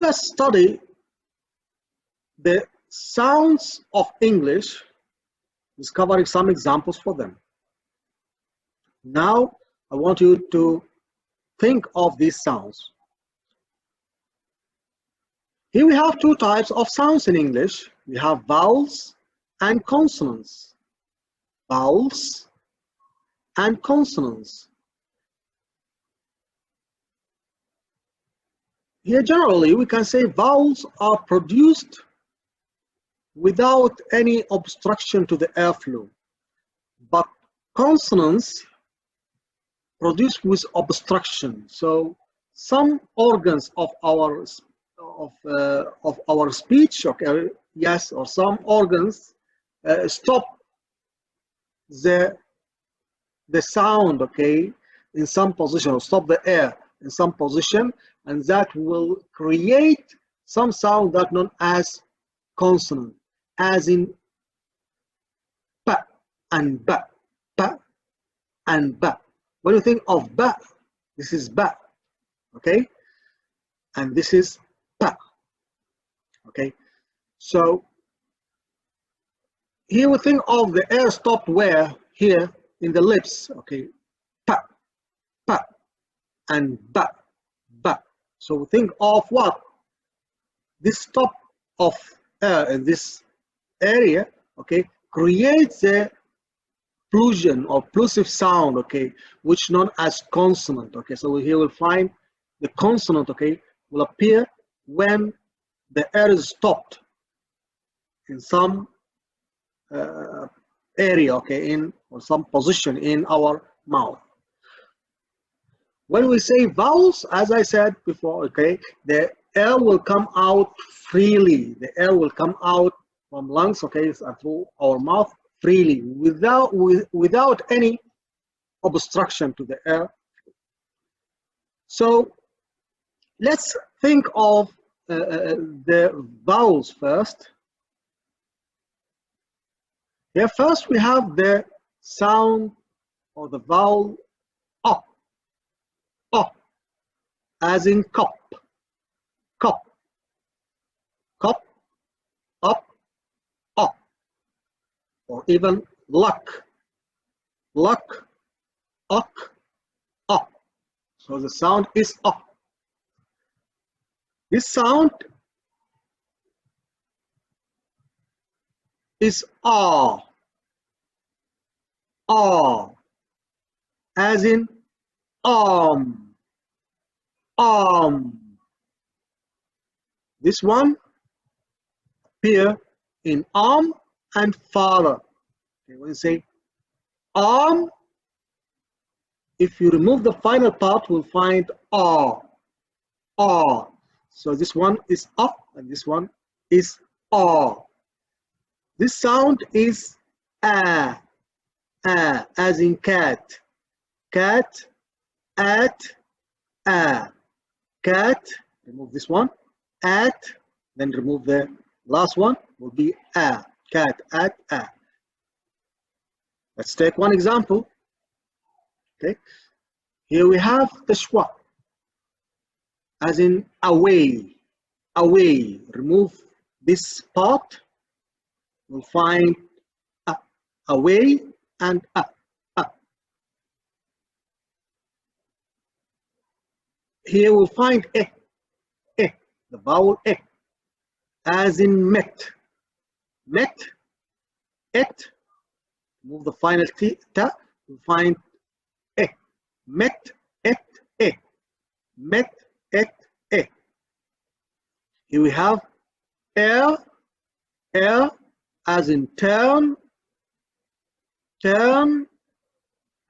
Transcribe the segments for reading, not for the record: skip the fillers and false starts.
us study the sounds of English, discovering some examples for them. Now, I want you to think of these sounds. Here we have two types of sounds in English. We have vowels and consonants. Vowels and consonants. Here generally we can say vowels are produced without any obstruction to the airflow, but consonants produced with obstruction. So some organs of our speech, okay, yes, or some organs stop the sound, okay, in some position, or stop the air in some position, and that will create some sound that known as consonant, as in pa and ba, pa and ba. When you think of ba, this is ba, okay, and this is pa, okay. So here we think of the air stopped where? Here in the lips, okay, pa, pa, and ba, ba. So we think of what? This stop of air in this area, okay, creates a plusion or plosive sound, okay, which known as consonant, okay. So here we'll find the consonant, okay, will appear when the air is stopped in some area, okay, in or some position in our mouth. When we say vowels, as I said before, okay, the air will come out freely. The air will come out from lungs, okay, through our mouth freely, without any obstruction to the air. So let's think of the vowels first. Here first we have the sound or the vowel up, up, as in cup, cup, cup, up, up, or even luck, luck, up, up. So the sound is up. This sound is ah, ah, as in arm, arm. This one appear in arm and father. Okay, when you say arm, if you remove the final part, we'll find ah, ah. So this one is up and this one is ah. This sound is ah, as in cat, cat, at, ah, cat. Remove this one, at, then remove the last one, will be ah, cat, at, ah. Let's take one example. Okay, here we have the schwa, as in away, away. Remove this part, we'll find away and up, up. Here we'll find the vowel as in met, met, et. Move the final ta, we'll find met, et, met, et, Here we have air, as in turn, turn,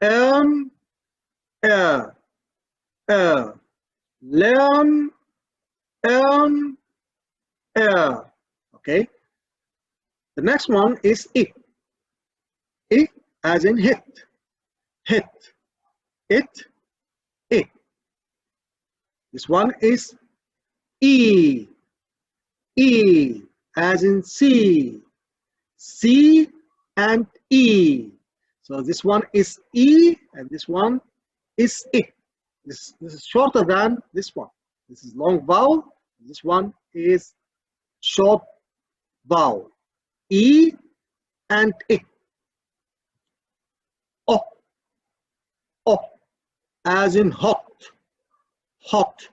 earn, air, learn, earn, air. Okay. The next one is I, as in hit, hit, it, I. This one is E, as in see, C and E. So this one is E and this one is I. This is shorter than this one. This is long vowel, This one is short vowel. E and I. O. O. As in hot. Hot.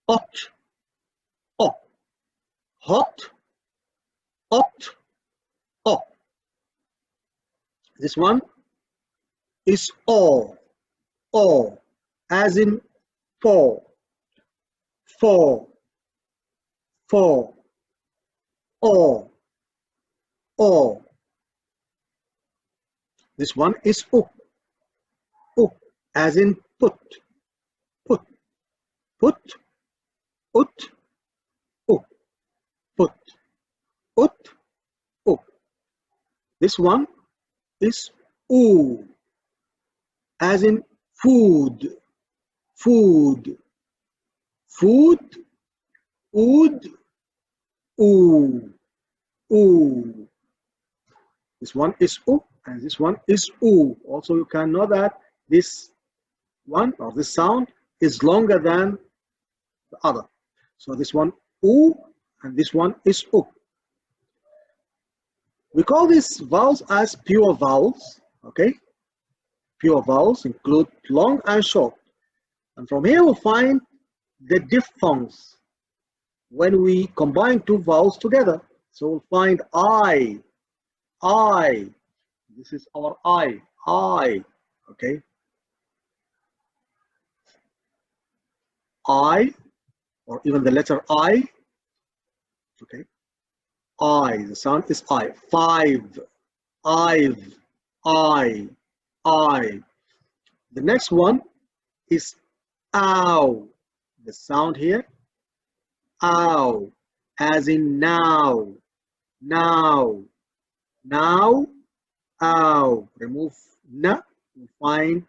Hot. O. Hot. Hot. O. This one is O. O. As in four. Four. Four. O. O. This one is U. U. As in put. Put. Put. Ut. U. Put. Ut. U. This one is U. As in food. Food. Food. Ood. Oo. Oo. This one is U and this one is U. Also, you can know that this one or this sound is longer than the other. So this one U and this one is U. We call these vowels as pure vowels. Okay, pure vowels include long and short. And from here we'll find the diphthongs when we combine two vowels together. So we'll find I. This is our I. Okay. I, or even the letter I. Okay. I. The sound is I. Five. I've. I. The next one is ow. The sound here. Ow. As in now. Now. Now. Ow. Remove na. We find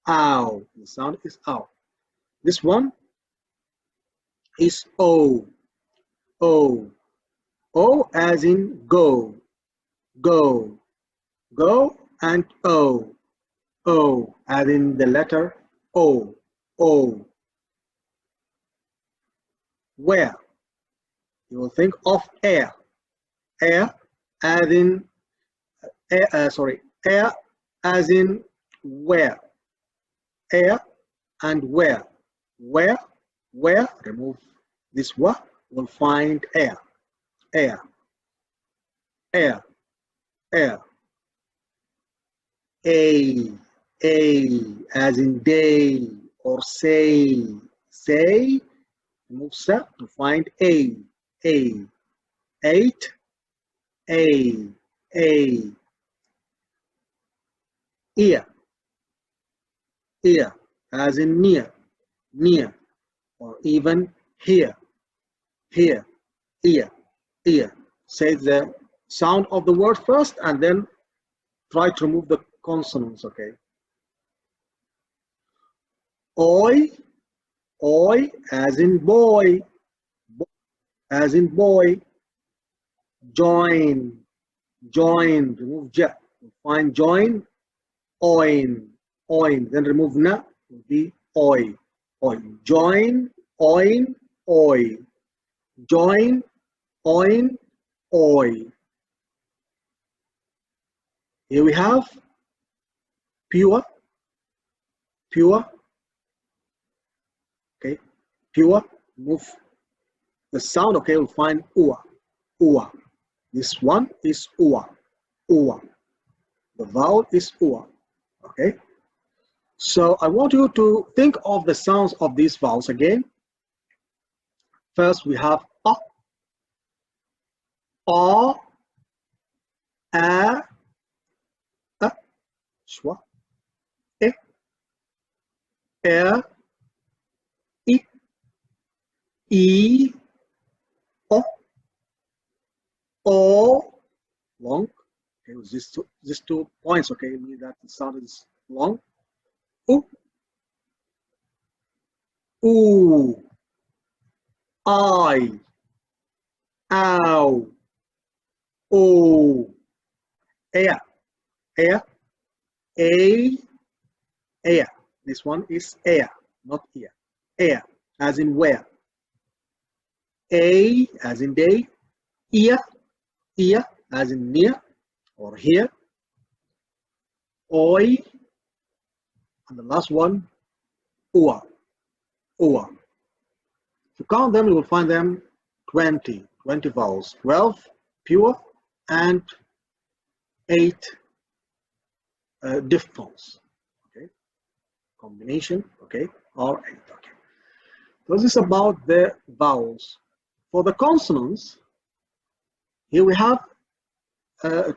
ow. The sound is ow. This one is O. O. O as in go. Go. Go and O. O as in the letter O. O. Where? You will think of air. Air as in air as in where. Air and where. Where, remove this wa, we'll find air. Air. Air. Air. A as in day or say. Say, remove sa to find a. Eight. A. Ear. Ear as in near. Near, or even here. Here. Ear. Ear. Say the sound of the word first and then try to remove the consonants, okay? Oi as in boy. As in boy. Join, remove ja. Find join, oin, then remove na, will be oi. Join, oin, oi. Join, oin, oi. Here we have pure. Okay, pure. Move the sound. Okay, we'll find ua. This one is ua. The vowel is ua. Okay. So I want you to think of the sounds of these vowels again. First, we have a, schwa, e, I, o, long. Okay, with these two points, okay, mean that the sound is long. U, I, ow, o, air. Air. This one is air, not ear. Air, as in where. A as in day, ear, ear as in near or here, oi, and the last one, ua, ua. If you count them, you will find them 20 vowels, 12 pure and 8 diphthongs. Okay, combination. Okay, or 8. Okay. So this is about the vowels. For the consonants, here we have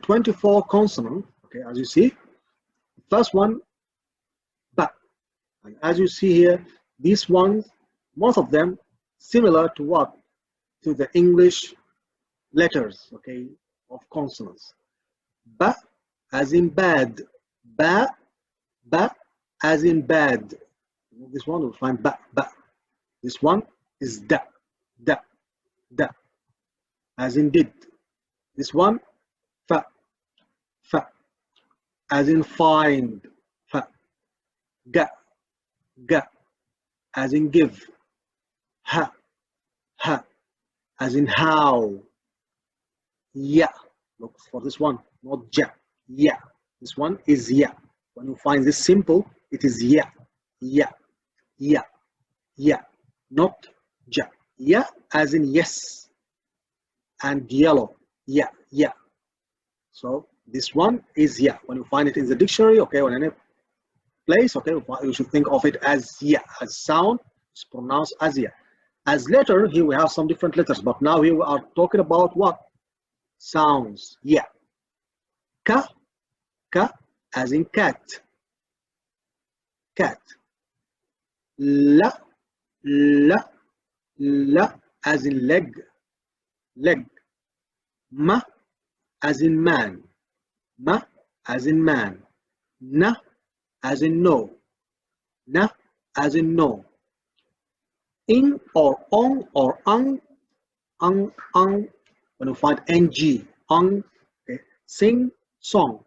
24 consonants. Okay, as you see, first one, ba. And as you see here, these ones, most of them similar to what? To the English letters, okay, of consonants. Ba as in bad, ba, ba as in bad. This one will find ba, ba. This one is da, da, da, as in did. This one, fa, fa, as in find, fa, ga, ga, as in give, ha, ha, as in how, ya. Look for this one, not ja, ya. This one is ya. When you find this simple, it is ya, ya, ya, ya, not ja. Ya as in yes, and yellow, ya, ya. So this one is ya. When you find it in the dictionary, okay, on any place, okay, you should think of it as ya. As sound, it's pronounced as ya. As letter, here we have some different letters, but now here we are talking about what? Sounds, ya. Ka, ka, as in cat, cat. La, la, la, as in leg, leg. Ma, as in man, ma, as in man. Na, as in no, na, as in no. In or on or ang, ang. When you find ng, ang, okay. Sing, song,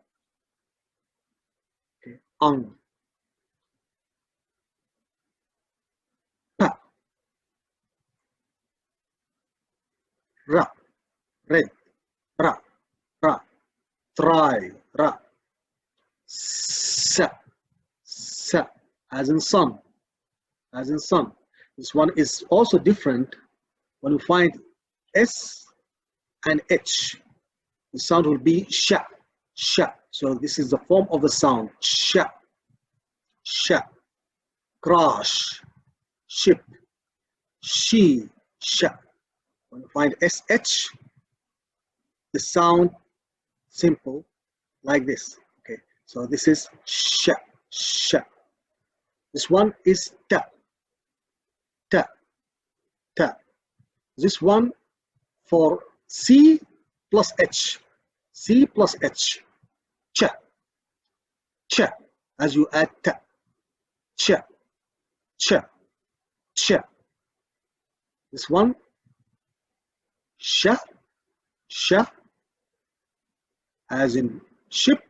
okay. Ang. Pa, ra, red, ra, ra, try, ra. Sa, sa, as in sun, as in sun. This one is also different when you find S and H. The sound will be sha, sha. So this is the form of the sound, sha, sha. Crash, ship, she, sha. When you find SH, the sound simple like this. Okay, so this is sha, sha. This one is ta, ta, ta. This one for C plus H, C plus H, cha, cha, as you add ta, cha, cha, cha. This one, sha, sha, as in ship,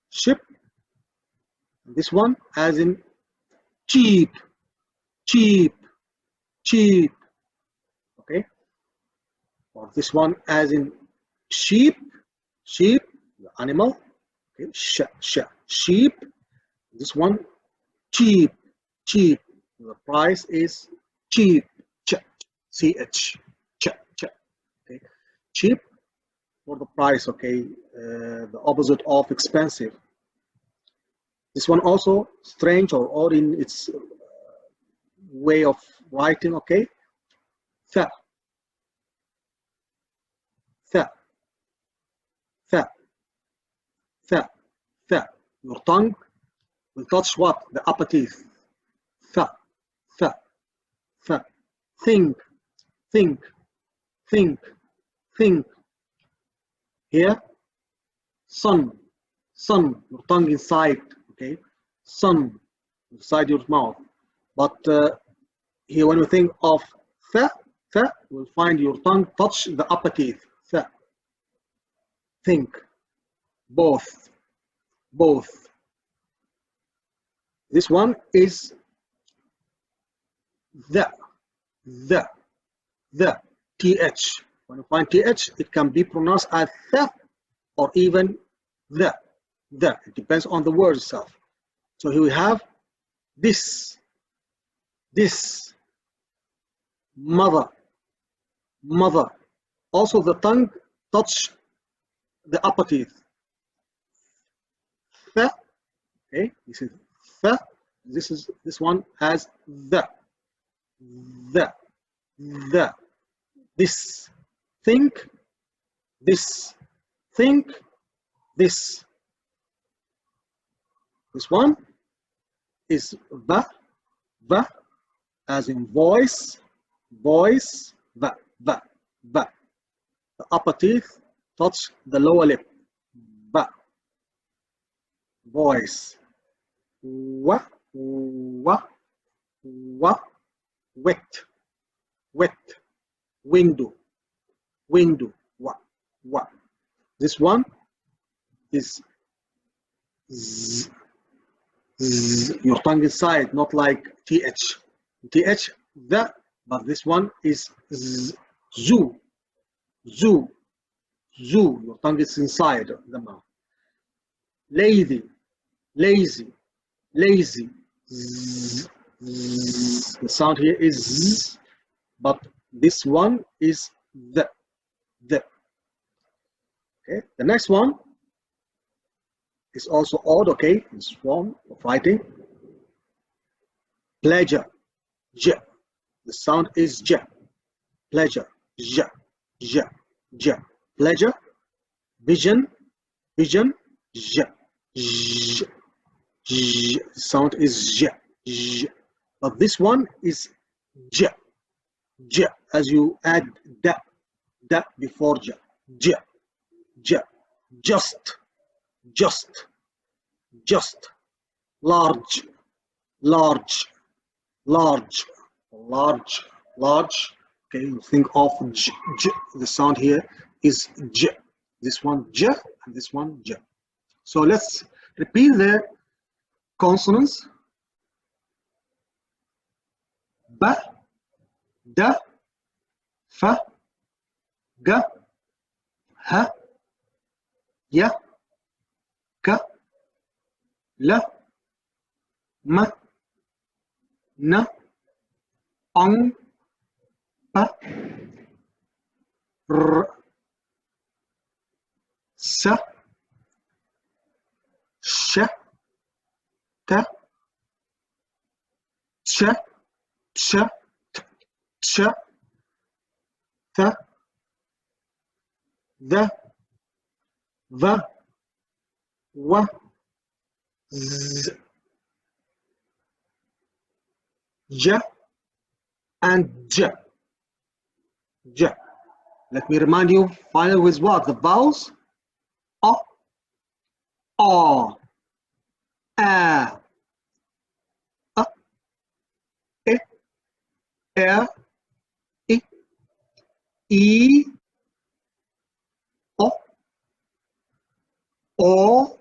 ship. This one as in cheap, cheap, cheap. Okay. Or this one as in sheep, sheep, the animal. Okay. Sheep. This one cheap, cheap. The price is cheap. CH. Okay. Cheap for the price. Okay. The opposite of expensive. This one also strange or odd in its way of writing. Okay. Tha, tha, tha, tha, tha. Your tongue will touch what? The upper teeth. Tha, tha, tha. Think, think, think, think. Here, sun, sun. Your tongue inside. Okay, sun inside your mouth. But here, when you think of tha, tha, you'll find your tongue touch the upper teeth. Tha. Think. Both. Both. This one is the. the, th. When you find th, it can be pronounced as the or even the. It depends on the word itself. So here we have this, mother, mother. Also the tongue touch the upper teeth. The, okay, this is the. This one has the, this, think, this, think, this. This one is the, as in voice, the. The upper teeth touch the lower lip. Ba. Voice. Wa. Wet. Window. Wa. This one is z. Your tongue inside, not like th. Th, the, but this one is z. Zoo. Your tongue is inside the mouth. Lazy. Z. The sound here is z, but this one is the. Okay, the next one is also odd, okay, it's form of writing. Pleasure. J. The sound is j. Pleasure. J. Pleasure. Vision. J. The sound is j. But this one is j. As you add da before j. Just. Large. Okay, you think of j. The sound here is j. This one j and this one j. So let's repeat the consonants. Ba, da, fa, ga, ha, ya, ka, la, ma, na, ang, pa, r, sa, sha, ta, cha, cha, cha, ta, the, wa, z, ja, and j. Let me remind you finally with what? The vowels. A, a, I, I, O,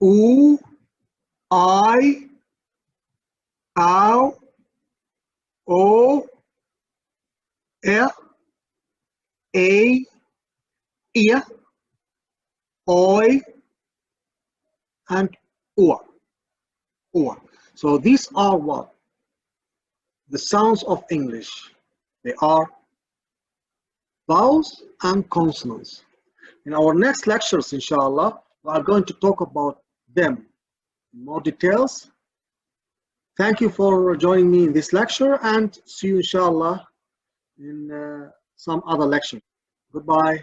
U, I, ow, O, A, ear, oi, and ua. So these are what? The sounds of English. They are vowels and consonants. In our next lectures, inshallah, we are going to talk about them in more details. Thank you for joining me in this lecture, and see you inshallah in some other lecture. Goodbye.